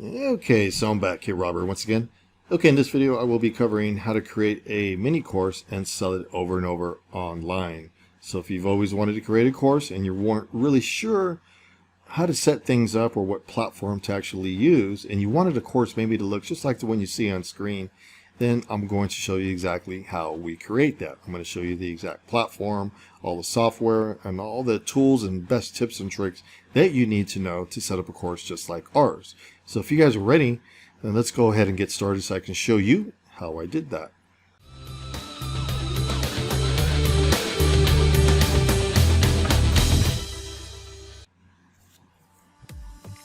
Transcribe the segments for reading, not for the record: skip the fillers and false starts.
Okay, so I'm back here, Robert, once again. Okay, in this video I will be covering how to create a mini course and sell it over and over online. So if you've always wanted to create a course and you weren't really sure how to set things up or what platform to actually use, and you wanted a course maybe to look just like the one you see on screen, then I'm going to show you exactly how we create that. I'm going to show you the exact platform, all the software, and all the tools and best tips and tricks that you need to know to set up a course just like ours. So if you guys are ready, then let's go ahead and get started so I can show you how I did that.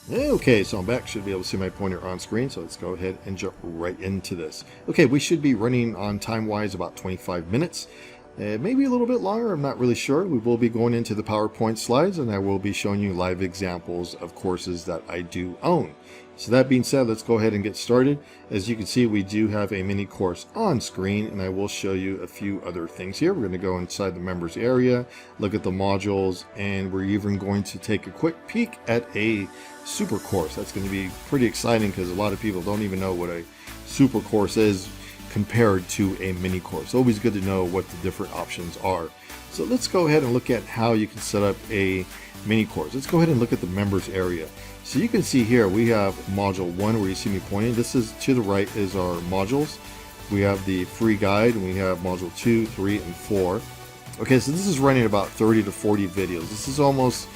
Okay, so I'm back. Should be able to see my pointer on screen, so let's go ahead and jump right into this. Okay, we should be running on time-wise about 25 minutes. Maybe a little bit longer, I'm not really sure. We will be going into the PowerPoint slides, and I will be showing you live examples of courses that I do own. So that being said, let's go ahead and get started. As you can see, we do have a mini course on screen, and I will show you a few other things here. We're going to go inside the members area, look at the modules, and we're even going to take a quick peek at a super course. That's going to be pretty exciting because a lot of people don't even know what a super course is compared to a mini course. Always good to know what the different options are. So let's go ahead and look at how you can set up a mini course. Let's go ahead and look at the members area. So you can see here we have module 1 where you see me pointing. This is to the right is our modules. We have the free guide, and we have module 2, 3, and 4. Okay, so this is running about 30 to 40 videos. This is almost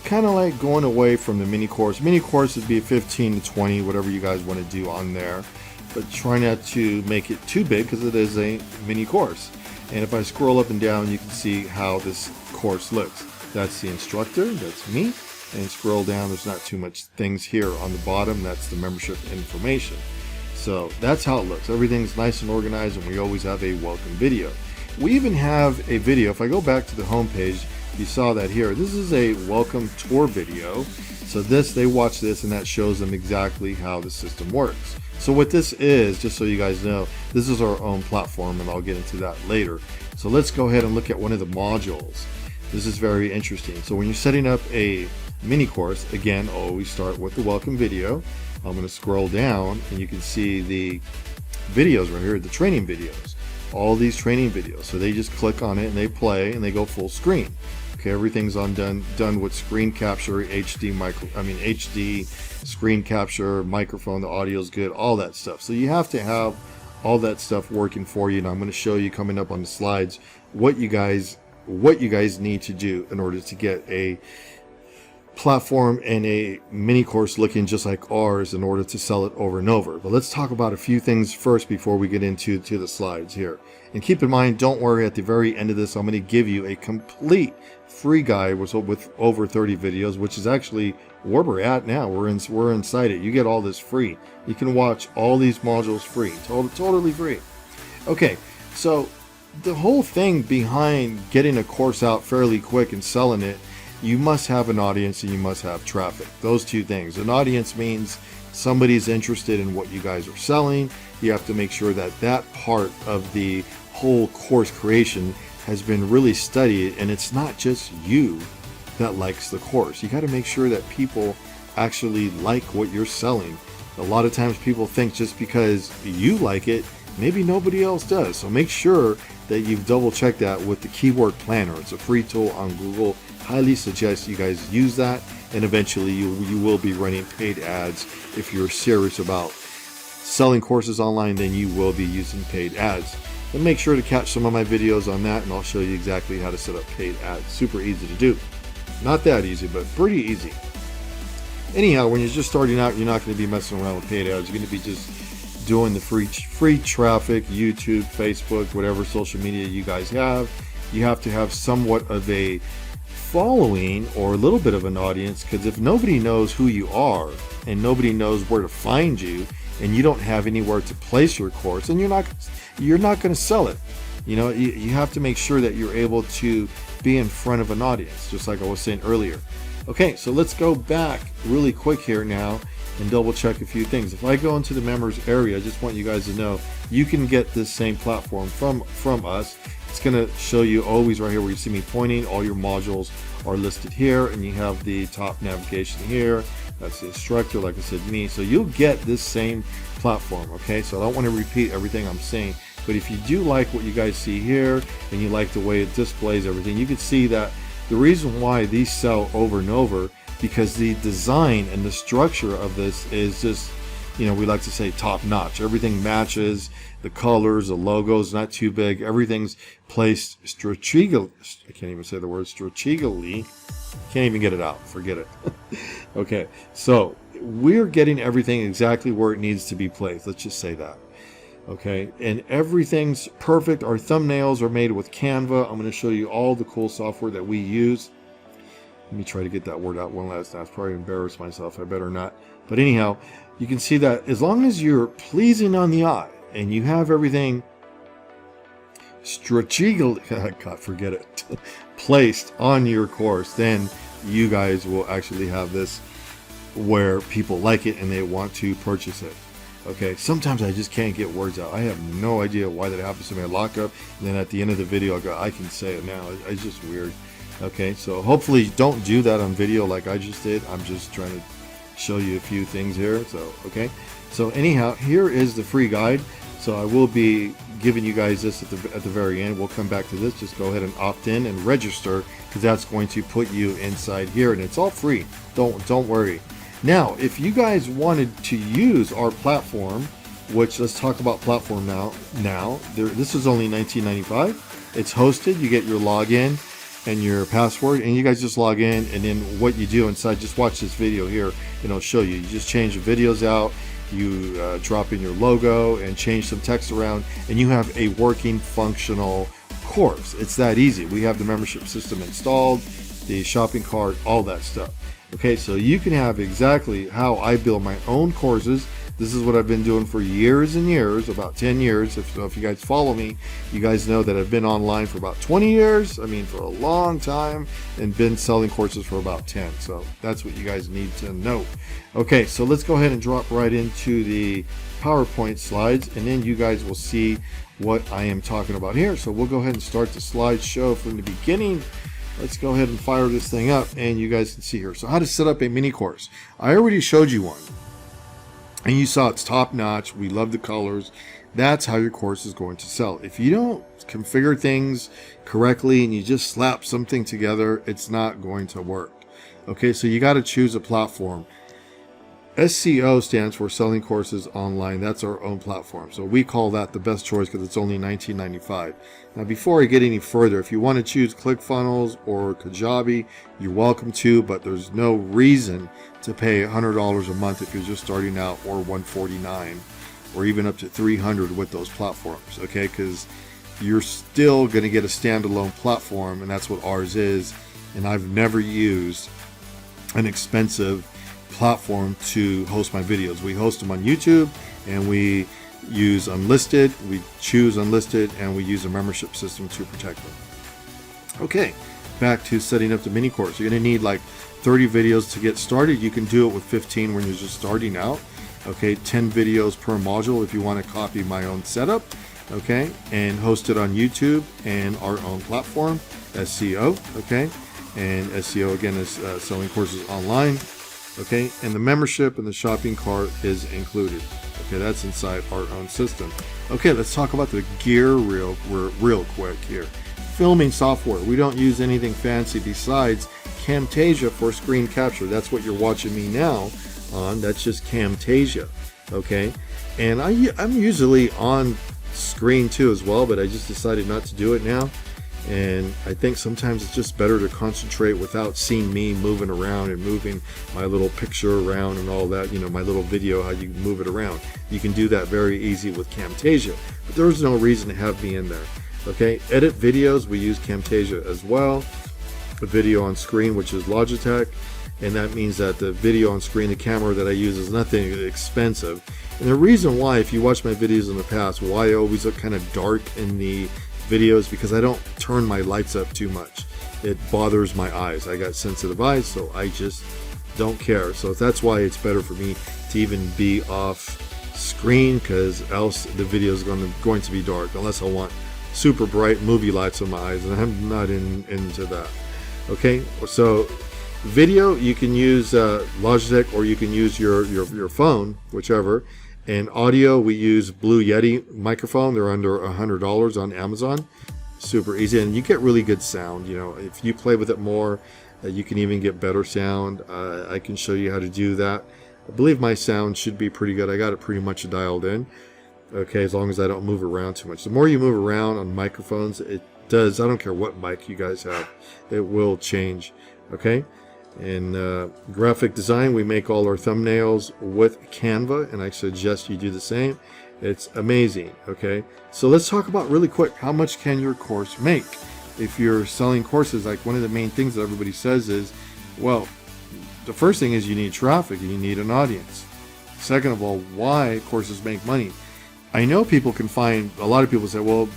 kind of like going away from the mini course. Mini course would be 15 to 20, whatever you guys want to do on there. But try not to make it too big because it is a mini course. And if I scroll up and down, you can see how this course looks. That's the instructor, that's me. And scroll down, there's not too much things here on the bottom. That's the membership information. So that's how it looks. Everything's nice and organized, and we always have a welcome video. We even have a video. If I go back to the home page, you saw that here. This is a welcome tour video. So they watch this, and that shows them exactly how the system works. So what this is, just so you guys know, this is our own platform, and I'll get into that later. So let's go ahead and look at one of the modules. This is very interesting. So when you're setting up a mini course, again, always start with the welcome video. I'm going to scroll down, and you can see the videos right here, the training videos. All these training videos. So they just click on it and they play and they go full screen. Okay, everything's done with screen capture, HD screen capture, microphone, the audio is good, all that stuff. So you have to have all that stuff working for you, and I'm going to show you coming up on the slides what you guys need to do in order to get a platform and a mini course looking just like ours in order to sell it over and over. But let's talk about a few things first before we get into the slides here. And keep in mind, don't worry, at the very end of this, I'm going to give you a complete free guide with over 30 videos, which is actually where we're at now. We're inside it. You get all this free. You can watch all these modules free, totally free. Okay, so the whole thing behind getting a course out fairly quick and selling it, you must have an audience and you must have traffic. Those two things. An audience means somebody's interested in what you guys are selling. You have to make sure that that part of the whole course creation has been really studied, and it's not just you that likes the course. You got to make sure that people actually like what you're selling. A lot of times people think just because you like it, maybe nobody else does. So make sure that you've double checked that with the Keyword Planner. It's a free tool on Google. Highly suggest you guys use that, and eventually you will be running paid ads. If you're serious about selling courses online, then you will be using paid ads. And make sure to catch some of my videos on that, and I'll show you exactly how to set up paid ads. Super easy to do. Not that easy, but pretty easy. Anyhow, when you're just starting out, you're not going to be messing around with paid ads. You're going to be just doing the free traffic, YouTube, Facebook, whatever social media you guys have. You have to have somewhat of a following or a little bit of an audience, because if nobody knows who you are and nobody knows where to find you, and you don't have anywhere to place your course, and you're not going to sell it. You know, you have to make sure that you're able to be in front of an audience, just like I was saying earlier. Okay, so let's go back really quick here now and double check a few things. If I go into the members area, I just want you guys to know you can get this same platform from us. It's going to show you always right here where you see me pointing. All your modules are listed here, and you have the top navigation here, That's the instructor, like I said, me. So you'll get this same platform, okay? So I don't want to repeat everything I'm saying, but if you do like what you guys see here and you like the way it displays everything, you can see that the reason why these sell over and over, because the design and the structure of this is just, you know, we like to say top notch. Everything matches, the colors, the logos, not too big. Everything's placed strategically. I can't even say the word strategically. Can't even get it out. Forget it. Okay, so we're getting everything exactly where it needs to be placed. Let's just say that. Okay, and everything's perfect. Our thumbnails are made with Canva. I'm going to show you all the cool software that we use. Let me try to get that word out one last time. I'll probably embarrass myself. I better not. But anyhow, you can see that as long as you're pleasing on the eye and you have everything strategically, God, forget it, placed on your course, then you guys will actually have this where people like it and they want to purchase it. Okay, sometimes I just can't get words out. I have no idea why that happens to me. I lock up, and then at the end of the video, I go, I can say it now. It's just weird. Okay, so hopefully don't do that on video like I just did. I'm just trying to show you a few things here. So, okay. So anyhow, here is the free guide. So I will be giving you guys this at the very end. We'll come back to this. Just go ahead and opt in and register, because that's going to put you inside here, and it's all free. Don't worry. Now, if you guys wanted to use our platform, which let's talk about platform now. This is only $19.95. It's hosted. You get your login and your password, and you guys just log in, and then what you do inside, just watch this video here and it'll show you. You just change the videos out, you drop in your logo and change some text around, and you have a working, functional course. It's that easy. We have the membership system installed, the shopping cart, all that stuff. Okay, so you can have exactly how I build my own courses. This is what I've been doing for years and years, about 10 years. If you guys follow me, you guys know that I've been online for about 20 years. I mean, for a long time, and been selling courses for about 10. So that's what you guys need to know. Okay, so let's go ahead and drop right into the PowerPoint slides, and then you guys will see what I am talking about here. So we'll go ahead and start the slideshow from the beginning. Let's go ahead and fire this thing up, and you guys can see here. So how to set up a mini course. I already showed you one, and you saw it's top notch. We love the colors. That's how your course is going to sell. If you don't configure things correctly and you just slap something together, it's not going to work. Okay, so you got to choose a platform. SEO stands for Selling Courses Online. That's our own platform. So we call that the best choice because it's only $19.95. Now, before I get any further, if you want to choose ClickFunnels or Kajabi, you're welcome to, but there's no reason to pay $100 a month if you're just starting out, or $149, or even up to $300 with those platforms. Okay, because you're still going to get a standalone platform, and that's what ours is. And I've never used an expensive platform to host my videos. We host them on YouTube, and we use unlisted, we choose unlisted, and we use a membership system to protect them. Okay, back to setting up the mini course. You're going to need like 30 videos to get started. You can do it with 15 when you're just starting out. Okay, 10 videos per module if you want to copy my own setup. Okay, and host it on YouTube and our own platform, SEO. Okay, and SEO again is Selling Courses Online. Okay, and the membership and the shopping cart is included. Okay, that's inside our own system. Okay, let's talk about the gear real quick here. Filming software. We don't use anything fancy besides Camtasia for screen capture. That's what you're watching me now on. That's just Camtasia. Okay, and I'm usually on screen too as well, but I just decided not to do it now. And I think sometimes it's just better to concentrate without seeing me moving around and moving my little picture around and all that, you know, my little video, how you move it around. You can do that very easy with Camtasia, but there's no reason to have me in there. Okay, edit videos, we use Camtasia as well. The video on screen, which is Logitech, and that means that the video on screen, the camera that I use, is nothing expensive. And the reason why, if you watch my videos in the past, why I always look kind of dark in the videos, because I don't turn my lights up too much. It bothers my eyes. I got sensitive eyes, so I just don't care. So that's why it's better for me to even be off screen, because else the video is going to be dark, unless I want super bright movie lights on my eyes, and I'm not into that. Okay, so Video, you can use Logitech, or you can use your phone, whichever. And audio, we use Blue Yeti microphone. They're under $100 on Amazon. Super easy, and you get really good sound. You know, if you play with it more, you can even get better sound. I can show you how to do that. I believe my sound should be pretty good. I got it pretty much dialed in. Okay, as long as I don't move around too much. The more you move around on microphones, it does. I don't care what mic you guys have, it will change. Okay. In graphic design, we make all our thumbnails with Canva, and I suggest you do the same. It's amazing. Okay, so let's talk about really quick, how much can your course make? If you're selling courses, like one of the main things that everybody says is, well, the first thing is you need traffic, you need an audience. Second of all, why courses make money? I know people can find, a lot of people say, well,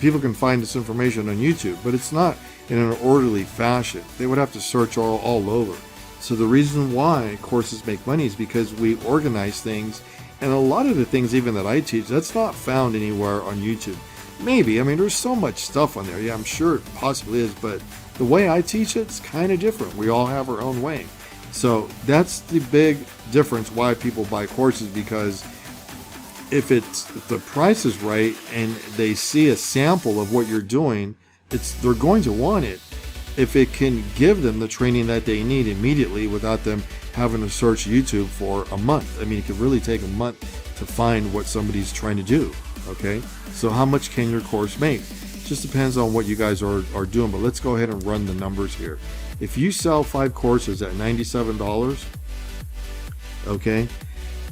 people can find this information on YouTube, but it's not in an orderly fashion. They would have to search all over. So the reason why courses make money is because we organize things, and a lot of the things even that I teach, that's not found anywhere on YouTube. Maybe, I mean, there's so much stuff on there. Yeah, I'm sure it possibly is, but the way I teach it's kind of different. We all have our own way. So that's the big difference why people buy courses, because if the price is right and they see a sample of what you're doing, they're going to want it. If it can give them the training that they need immediately without them having to search YouTube for a month. I mean, it could really take a month to find what somebody's trying to do. Okay, so how much can your course make? Just depends on what you guys are doing, but let's go ahead and run the numbers here. If you sell 5 courses at $97, okay,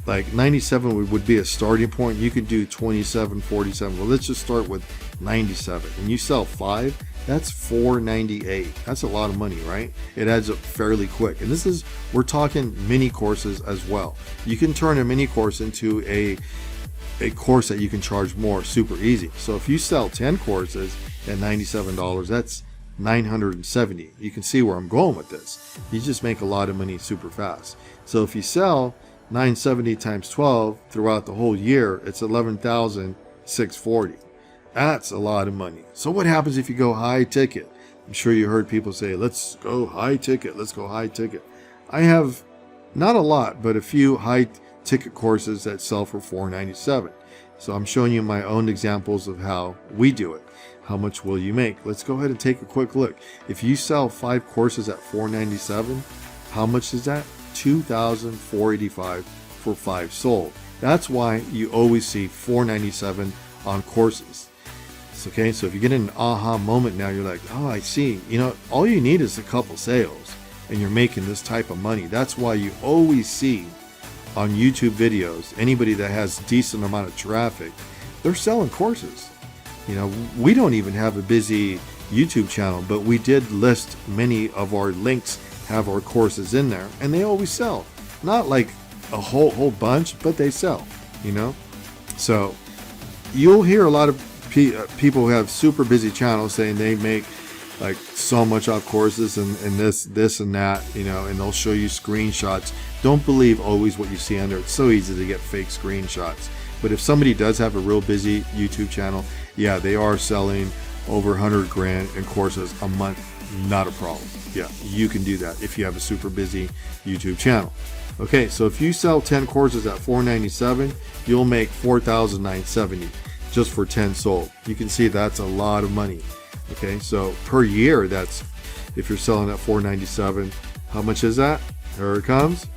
like 97 would be a starting point. You could do 27, 47. Well, let's just start with 97. When you sell 5, that's $498. That's a lot of money, right? It adds up fairly quick. And we're talking mini courses as well. You can turn a mini course into a course that you can charge more, super easy. So if you sell 10 courses at $97, that's $970. You can see where I'm going with this. You just make a lot of money super fast. So if you sell 970 times 12 throughout the whole year, it's $11,640. That's a lot of money. So what happens if you go high ticket? I'm sure you heard people say, let's go high ticket, let's go high ticket. I have not a lot, but a few high ticket courses that sell for $497. So I'm showing you my own examples of how we do it. How much will you make? Let's go ahead and take a quick look. If you sell 5 courses at $497, how much is that? $2,485 for 5 sold. That's why you always see $497 on courses. Okay, so if you get an aha moment now, you're like, oh, I see. You know, all you need is a couple sales and you're making this type of money. That's why you always see on YouTube videos, anybody that has decent amount of traffic, they're selling courses. You know, we don't even have a busy YouTube channel, but we did list many of our links have our courses in there, and they always sell. Not like a whole bunch, but they sell, you know. So you'll hear a lot of people who have super busy channels saying they make like so much off courses and this and that, you know, and they'll show you screenshots. Don't believe always what you see under. It's so easy to get fake screenshots. But if somebody does have a real busy YouTube channel, yeah, they are selling over 100 grand in courses a month. Not a problem. Yeah, you can do that if you have a super busy YouTube channel. Okay, so if you sell 10 courses at $497, you'll make $4,970 just for 10 sold. You can see that's a lot of money. Okay, so per year, that's, if you're selling at $497, how much is that? Here it comes.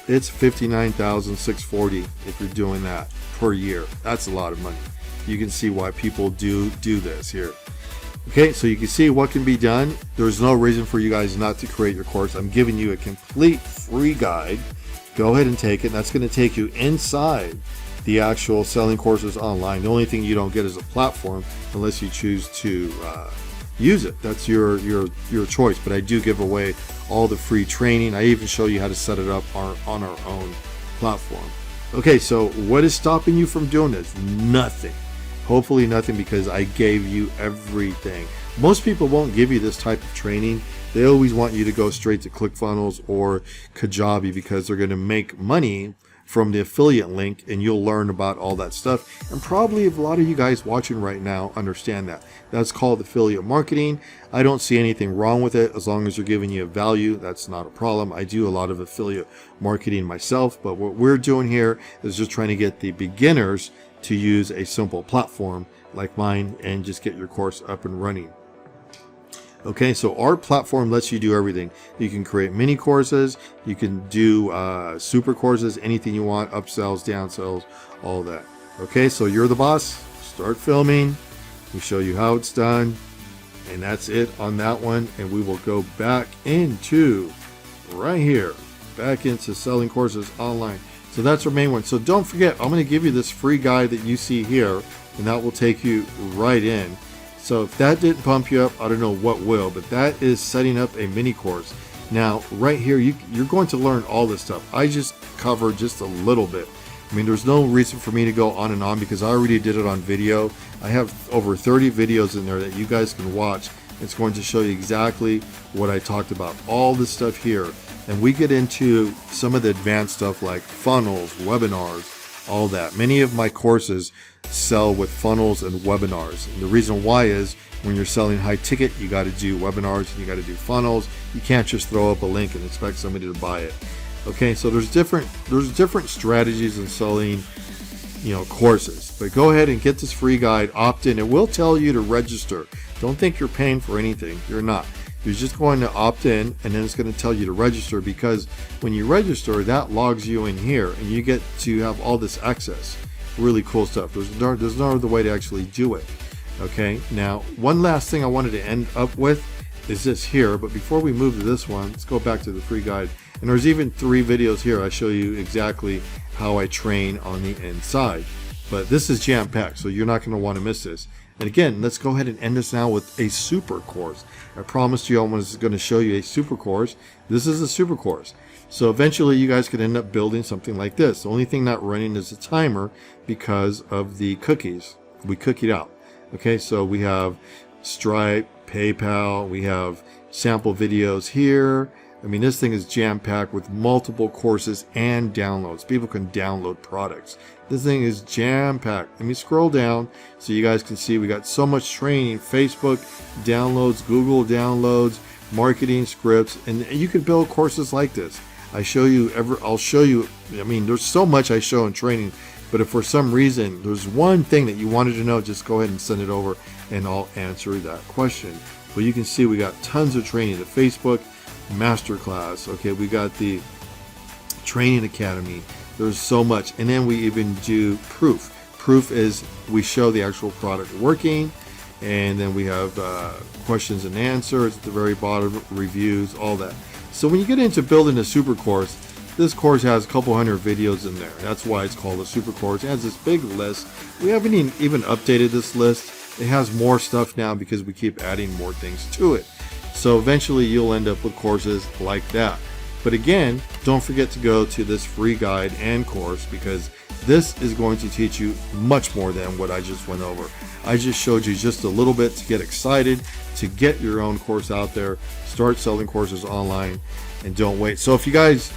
It's $59,640 if you're doing that per year. That's a lot of money. You can see why people do this here. Okay, so you can see what can be done. There's no reason for you guys not to create your course. I'm giving you a complete free guide. Go ahead and take it. That's going to take you inside the actual selling courses online. The only thing you don't get is a platform unless you choose to use it. That's your choice. But I do give away all the free training. I even show you how to set it up on our own platform. Okay, so what is stopping you from doing this? Nothing. Hopefully nothing, because I gave you everything. Most people won't give you this type of training. They always want you to go straight to ClickFunnels or Kajabi because they're going to make money from the affiliate link, and you'll learn about all that stuff. And probably a lot of you guys watching right now understand that. That's called affiliate marketing. I don't see anything wrong with it as long as they're giving you a value. That's not a problem. I do a lot of affiliate marketing myself, but what we're doing here is just trying to get the beginners to use a simple platform like mine and just get your course up and running. Okay, so our platform lets you do everything. You can create mini courses, you can do super courses, anything you want, upsells, downsells, all that. Okay, so you're the boss. Start filming. We show you how it's done, and that's it on that one. And we will go back into right here, back into selling courses online. So that's our main one. So don't forget, I'm going to give you this free guide that you see here, and that will take you right in. So if that didn't pump you up, I don't know what will, but that is setting up a mini course. Now, right here, you're going to learn all this stuff. I just covered just a little bit. I mean, there's no reason for me to go on and on because I already did it on video. I have over 30 videos in there that you guys can watch. It's going to show you exactly what I talked about, all this stuff here. And we get into some of the advanced stuff like funnels, webinars, all that. Many of my courses sell with funnels and webinars. And the reason why is when you're selling high ticket, you got to do webinars and you got to do funnels. You can't just throw up a link and expect somebody to buy it. Okay, so there's different strategies in selling, courses. But go ahead and get this free guide, opt in. It will tell you to register. Don't think you're paying for anything. You're not. You're just going to opt in, and then it's going to tell you to register, because when you register, that logs you in here and you get to have all this access. Really cool stuff. There's no other way to actually do it. Okay, now one last thing I wanted to end up with is this here, but before we move to this one, let's go back to the free guide. And there's even 3 videos here. I show you exactly how I train on the inside, but this is jam-packed, so you're not going to want to miss this. And again, let's go ahead and end this now with a super course. I promised you I was going to show you a super course. This is a super course. So eventually you guys could end up building something like this. The only thing not running is a timer because of the cookies. We cookied out. Okay, so we have Stripe, PayPal, we have sample videos here. I mean, this thing is jam-packed with multiple courses and downloads. People can download products. This thing is jam-packed. Let me scroll down so you guys can see we got so much training. Facebook downloads, Google downloads, marketing scripts, and you can build courses like this. I'll show you, I mean, there's so much I show in training, but if for some reason there's one thing that you wanted to know, just go ahead and send it over and I'll answer that question. But you can see we got tons of training. The Facebook Masterclass, okay, we got the Training Academy. There's so much. And then we even do proof. Proof is we show the actual product working, and then we have questions and answers at the very bottom, reviews, all that. So when you get into building a super course, this course has a couple hundred videos in there. That's why it's called a super course. It has this big list. We haven't even updated this list. It has more stuff now because we keep adding more things to it. So eventually you'll end up with courses like that. But again, don't forget to go to this free guide and course, because this is going to teach you much more than what I just went over. I just showed you just a little bit to get excited, to get your own course out there, start selling courses online, and don't wait. So if you guys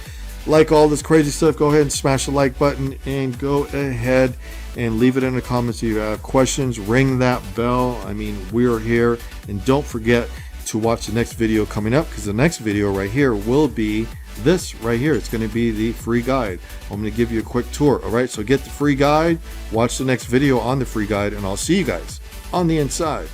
like all this crazy stuff, go ahead and smash the like button and go ahead and leave it in the comments if you have questions. Ring that bell. I mean, we're here. And don't forget to watch the next video coming up, because the next video right here will be this right here. It's going to be the free guide. I'm going to give you a quick tour. All right, so get the free guide, watch the next video on the free guide, and I'll see you guys on the inside.